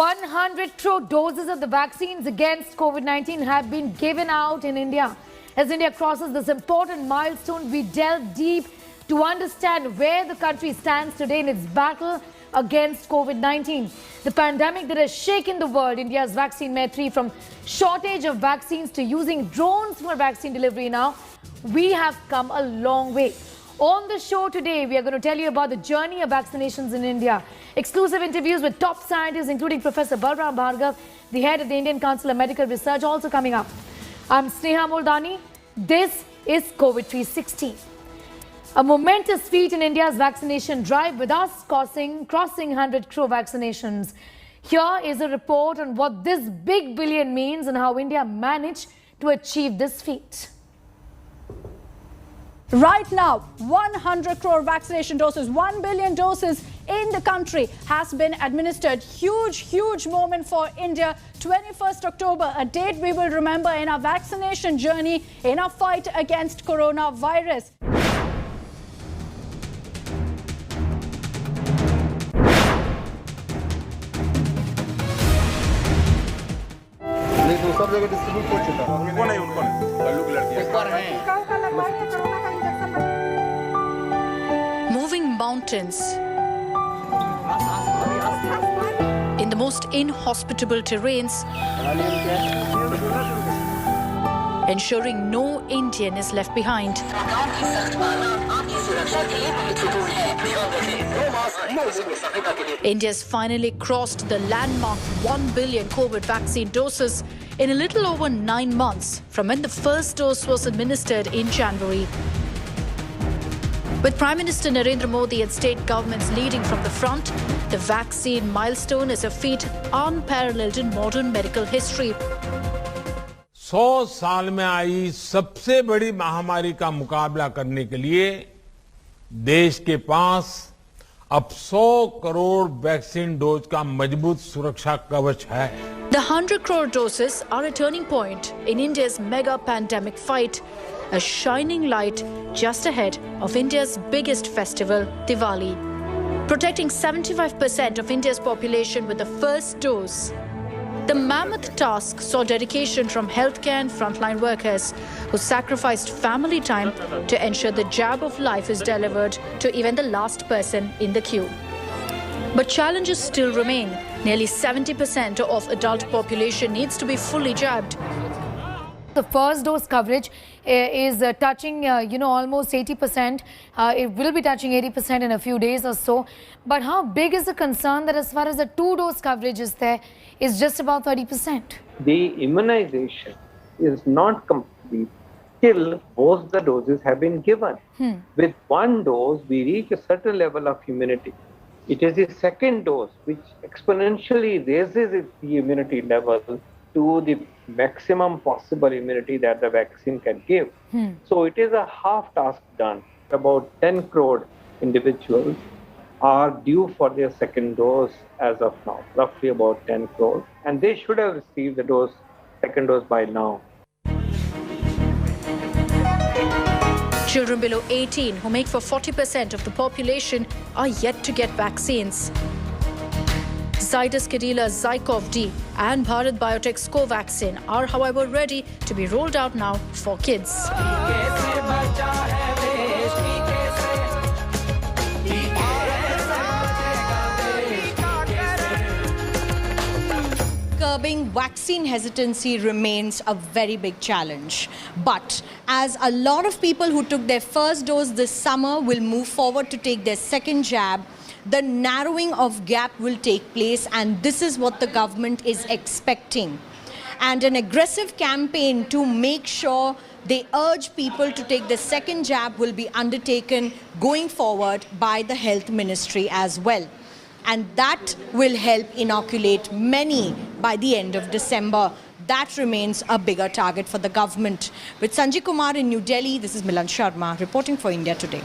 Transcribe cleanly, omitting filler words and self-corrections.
100 crore doses of the vaccines against COVID-19 have been given out in India. As India crosses this important milestone, we delve deep to understand where the country stands today in its battle against COVID-19. The pandemic that has shaken the world, India's vaccine metri, from shortage of vaccines to using drones for vaccine delivery now, we have come a long way. On the show today, we are going to tell you about the journey of vaccinations in India. Exclusive interviews with top scientists, including Professor Balram Bhargav, the head of the Indian Council of Medical Research, also coming up. I'm Sneha Moldani. This is COVID 360. A momentous feat in India's vaccination drive, with us crossing 100 crore vaccinations. Here is a report on what this big billion means and how India managed to achieve this feat. Right now, 100 crore vaccination doses, 1 billion doses in the country has been administered. Huge moment for India. 21st October, a date we will remember in our vaccination journey, in our fight against coronavirus. सब जगह distribute हो चुका है। उनको नहीं कल्लू की लड़की Moving mountains in the most inhospitable terrains, ensuring no Indian is left behind. India's finally crossed the landmark 1 billion COVID vaccine doses in a little over 9 months from when the first dose was administered in January. With Prime Minister Narendra Modi and state governments leading from the front, the vaccine milestone is a feat unparalleled in modern medical history. 100 साल में आई सबसे बड़ी महामारी का मुकाबला करने के लिए देश के पास अब 100 करोड़ वैक्सीन डोज का मजबूत सुरक्षा कवच है. The 100 crore doses are a turning point in India's mega pandemic fight, a shining light just ahead of India's biggest festival, Diwali. Protecting 75% of India's population with the first dose. The mammoth task saw dedication from healthcare and frontline workers who sacrificed family time to ensure the jab of life is delivered to even the last person in the queue. But challenges still remain. Nearly 70% of adult population needs to be fully jabbed. The first dose coverage is touching, almost 80%. It will be touching 80% in a few days or so. But how big is the concern that as far as the two-dose coverage is there, is just about 30%? The immunization is not complete till both the doses have been given. With one dose, we reach a certain level of immunity. It is the second dose which exponentially raises the immunity level to the maximum possible immunity that the vaccine can give. So it is a half task done. About 10 crore individuals are due for their second dose as of now, roughly about 10 crore. And they should have received the second dose by now. Children below 18, who make for 40% of the population, are yet to get vaccines. Zydus Cadila Zykov D and Bharat Biotech's Covaxin are, however, ready to be rolled out now for kids. Curbing vaccine hesitancy remains a very big challenge. But as a lot of people who took their first dose this summer will move forward to take their second jab, the narrowing of gap will take place, and this is what the government is expecting. And an aggressive campaign to make sure they urge people to take the second jab will be undertaken going forward by the Health Ministry as well. And that will help inoculate many by the end of December. That remains a bigger target for the government. With Sanjay Kumar in New Delhi, this is Milan Sharma reporting for India Today.